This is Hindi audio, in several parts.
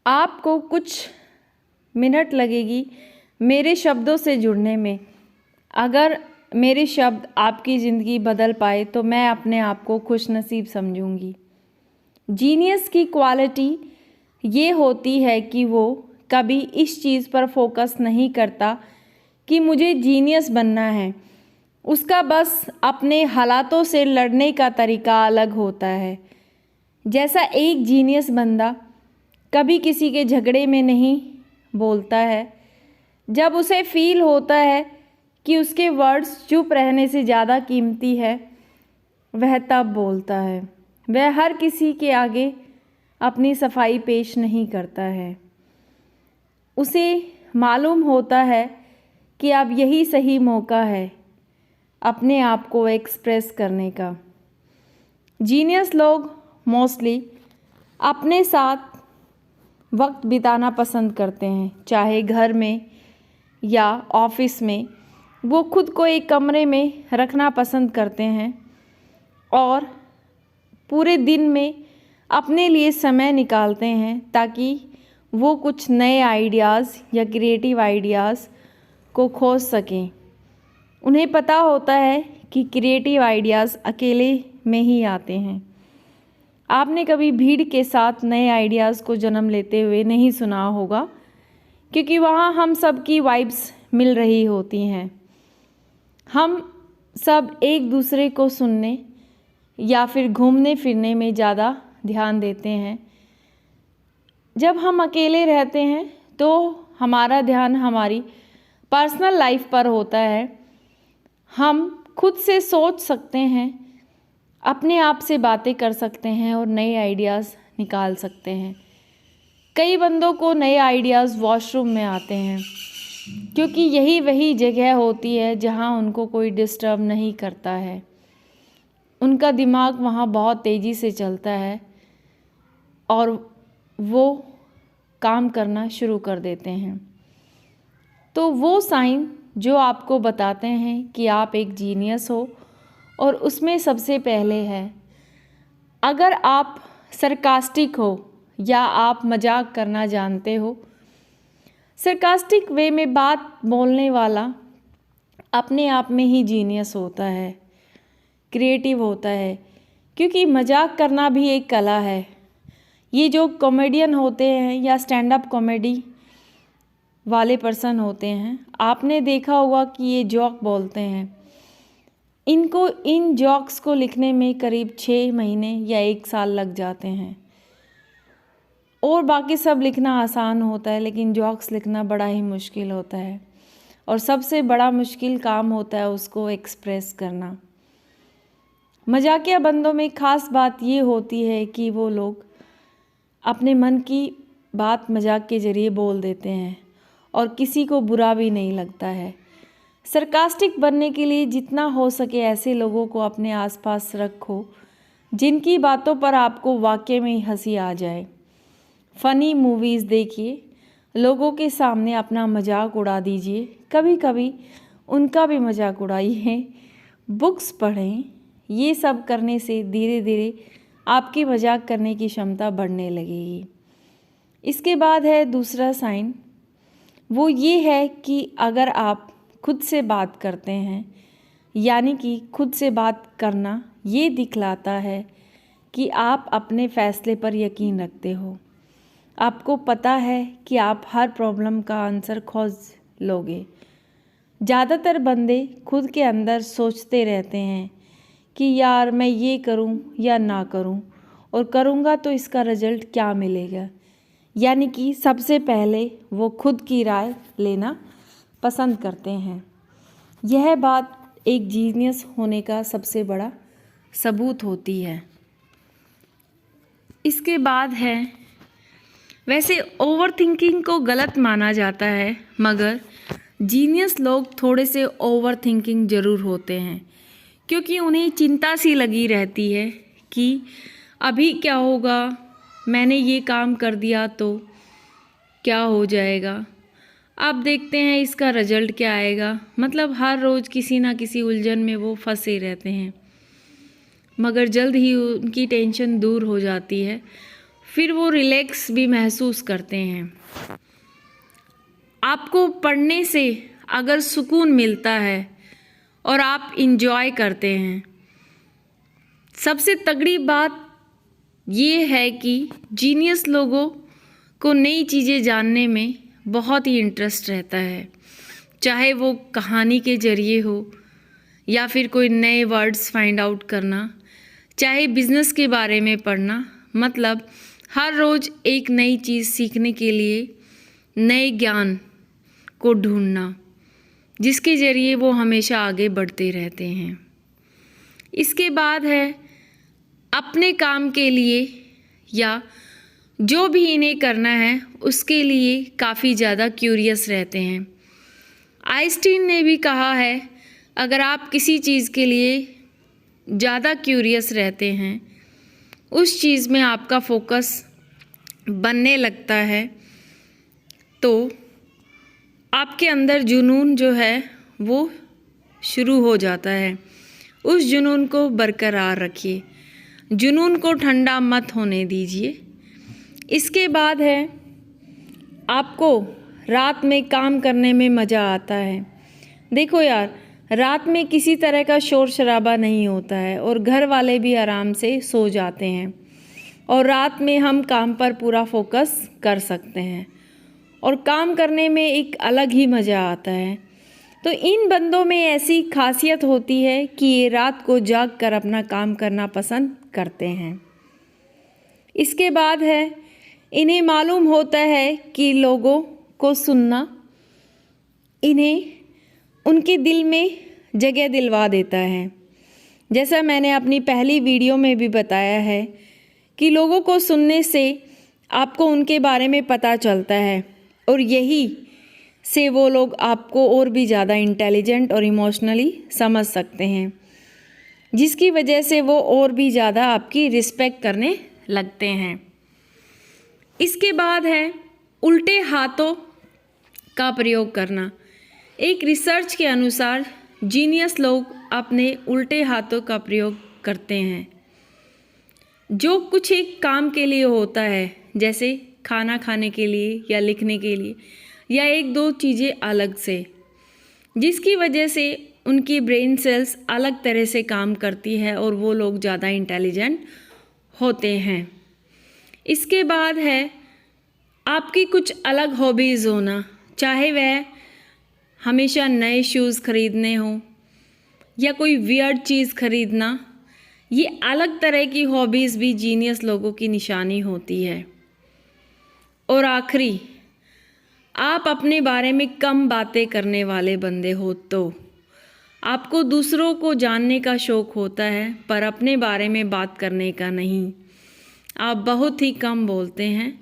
आपको कुछ मिनट लगेगी मेरे शब्दों से जुड़ने में। अगर मेरे शब्द आपकी ज़िंदगी बदल पाए तो मैं अपने आप को खुशनसीब समझूंगी। जीनियस की क्वालिटी ये होती है कि वो कभी इस चीज़ पर फोकस नहीं करता कि मुझे जीनियस बनना है। उसका बस अपने हालातों से लड़ने का तरीका अलग होता है। जैसा एक जीनियस बंदा कभी किसी के झगड़े में नहीं बोलता है। जब उसे फील होता है कि उसके वर्ड्स चुप रहने से ज़्यादा कीमती है, वह तब बोलता है। वह हर किसी के आगे अपनी सफाई पेश नहीं करता है। उसे मालूम होता है कि अब यही सही मौका है अपने आप को एक्सप्रेस करने का। जीनियस लोग मोस्टली अपने साथ वक्त बिताना पसंद करते हैं, चाहे घर में या ऑफिस में। वो खुद को एक कमरे में रखना पसंद करते हैं और पूरे दिन में अपने लिए समय निकालते हैं ताकि वो कुछ नए आइडियाज़ या क्रिएटिव आइडियाज़ को खोज सकें। उन्हें पता होता है कि क्रिएटिव आइडियाज़ अकेले में ही आते हैं। आपने कभी भीड़ के साथ नए आइडियाज़ को जन्म लेते हुए नहीं सुना होगा, क्योंकि वहाँ हम सब की वाइब्स मिल रही होती हैं। हम सब एक दूसरे को सुनने या फिर घूमने फिरने में ज़्यादा ध्यान देते हैं। जब हम अकेले रहते हैं तो हमारा ध्यान हमारी पर्सनल लाइफ पर होता है। हम खुद से सोच सकते हैं, अपने आप से बातें कर सकते हैं और नए आइडियाज़ निकाल सकते हैं। कई बंदों को नए आइडियाज़ वॉशरूम में आते हैं, क्योंकि यही वही जगह होती है जहां उनको कोई डिस्टर्ब नहीं करता है। उनका दिमाग वहां बहुत तेज़ी से चलता है और वो काम करना शुरू कर देते हैं। तो वो साइन जो आपको बताते हैं कि आप एक जीनियस हो, और उसमें सबसे पहले है, अगर आप सरकास्टिक हो या आप मजाक करना जानते हो। सरकास्टिक वे में बात बोलने वाला अपने आप में ही जीनियस होता है, क्रिएटिव होता है, क्योंकि मजाक करना भी एक कला है। ये जो कॉमेडियन होते हैं या स्टैंड अप कॉमेडी वाले पर्सन होते हैं, आपने देखा होगा कि ये जोक बोलते हैं। इनको इन जोक्स को लिखने में करीब 6 महीने या 1 साल लग जाते हैं। और बाकी सब लिखना आसान होता है, लेकिन जोक्स लिखना बड़ा ही मुश्किल होता है। और सबसे बड़ा मुश्किल काम होता है उसको एक्सप्रेस करना। मजाकिया बंदों में ख़ास बात ये होती है कि वो लोग अपने मन की बात मजाक के ज़रिए बोल देते हैं और किसी को बुरा भी नहीं लगता है। सरकास्टिक बनने के लिए जितना हो सके ऐसे लोगों को अपने आसपास रखो जिनकी बातों पर आपको वाकई में हंसी आ जाए। फ़नी मूवीज़ देखिए, लोगों के सामने अपना मजाक उड़ा दीजिए, कभी कभी उनका भी मजाक उड़ाइए, बुक्स पढ़ें। ये सब करने से धीरे धीरे आपकी मजाक करने की क्षमता बढ़ने लगेगी। इसके बाद है दूसरा साइन, वो ये है कि अगर आप खुद से बात करते हैं, यानी कि खुद से बात करना ये दिखलाता है कि आप अपने फ़ैसले पर यकीन रखते हो। आपको पता है कि आप हर प्रॉब्लम का आंसर खोज लोगे। ज़्यादातर बंदे खुद के अंदर सोचते रहते हैं कि यार मैं ये करूं या ना करूं, और करूंगा तो इसका रिज़ल्ट क्या मिलेगा। यानी कि सबसे पहले वो खुद की राय लेना पसंद करते हैं। यह बात एक जीनियस होने का सबसे बड़ा सबूत होती है। इसके बाद है, वैसे ओवर थिंकिंग को गलत माना जाता है, मगर जीनियस लोग थोड़े से ओवर थिंकिंग ज़रूर होते हैं, क्योंकि उन्हें चिंता सी लगी रहती है कि अभी क्या होगा, मैंने ये काम कर दिया तो क्या हो जाएगा, अब देखते हैं इसका रिजल्ट क्या आएगा। मतलब हर रोज़ किसी ना किसी उलझन में वो फंसे रहते हैं, मगर जल्द ही उनकी टेंशन दूर हो जाती है। फिर वो रिलैक्स भी महसूस करते हैं। आपको पढ़ने से अगर सुकून मिलता है और आप इंजॉय करते हैं, सबसे तगड़ी बात ये है कि जीनियस लोगों को नई चीज़ें जानने में बहुत ही इंटरेस्ट रहता है, चाहे वो कहानी के ज़रिए हो या फिर कोई नए वर्ड्स फाइंड आउट करना, चाहे बिज़नेस के बारे में पढ़ना। मतलब हर रोज़ एक नई चीज़ सीखने के लिए नए ज्ञान को ढूंढना, जिसके ज़रिए वो हमेशा आगे बढ़ते रहते हैं। इसके बाद है अपने काम के लिए या जो भी इन्हें करना है उसके लिए काफ़ी ज़्यादा क्यूरियस रहते हैं। आइंस्टीन ने भी कहा है, अगर आप किसी चीज़ के लिए ज़्यादा क्यूरियस रहते हैं, उस चीज़ में आपका फोकस बनने लगता है, तो आपके अंदर जुनून जो है वो शुरू हो जाता है। उस जुनून को बरकरार रखिए, जुनून को ठंडा मत होने दीजिए। इसके बाद है आपको रात में काम करने में मज़ा आता है। देखो यार, रात में किसी तरह का शोर शराबा नहीं होता है और घर वाले भी आराम से सो जाते हैं और रात में हम काम पर पूरा फोकस कर सकते हैं और काम करने में एक अलग ही मज़ा आता है। तो इन बंदों में ऐसी खासियत होती है कि ये रात को जाग कर अपना काम करना पसंद करते हैं। इसके बाद है इन्हें मालूम होता है कि लोगों को सुनना इन्हें उनके दिल में जगह दिलवा देता है। जैसा मैंने अपनी पहली वीडियो में भी बताया है कि लोगों को सुनने से आपको उनके बारे में पता चलता है और यही से वो लोग आपको और भी ज़्यादा इंटेलिजेंट और इमोशनली समझ सकते हैं, जिसकी वजह से वो और भी ज़्यादा आपकी रिस्पेक्ट करने लगते हैं। इसके बाद है उल्टे हाथों का प्रयोग करना। एक रिसर्च के अनुसार जीनियस लोग अपने उल्टे हाथों का प्रयोग करते हैं। जो कुछ एक काम के लिए होता है, जैसे खाना खाने के लिए या लिखने के लिए या एक दो चीज़ें अलग से, जिसकी वजह से उनकी ब्रेन सेल्स अलग तरह से काम करती है और वो लोग ज़्यादा इंटेलिजेंट होते हैं। इसके बाद है आपकी कुछ अलग हॉबीज़ होना, चाहे वह हमेशा नए शूज़ खरीदने हो या कोई वियर्ड चीज़ खरीदना। ये अलग तरह की हॉबीज़ भी जीनियस लोगों की निशानी होती है। और आखिरी, आप अपने बारे में कम बातें करने वाले बंदे हो तो आपको दूसरों को जानने का शौक़ होता है पर अपने बारे में बात करने का नहीं। आप बहुत ही कम बोलते हैं,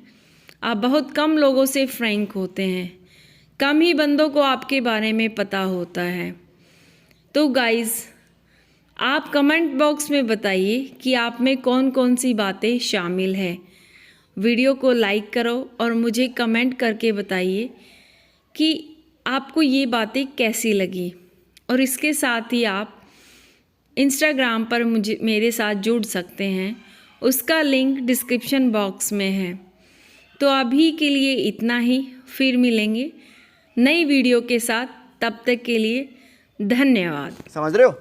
आप बहुत कम लोगों से फ्रैंक होते हैं, कम ही बंदों को आपके बारे में पता होता है। तो गाइज़, आप कमेंट बॉक्स में बताइए कि आप में कौन कौन सी बातें शामिल है। वीडियो को लाइक करो और मुझे कमेंट करके बताइए कि आपको ये बातें कैसी लगी। और इसके साथ ही आप इंस्टाग्राम पर मेरे साथ जुड़ सकते हैं, उसका लिंक डिस्क्रिप्शन बॉक्स में है। तो अभी के लिए इतना ही, फिर मिलेंगे नई वीडियो के साथ। तब तक के लिए धन्यवाद। समझ रहे हो?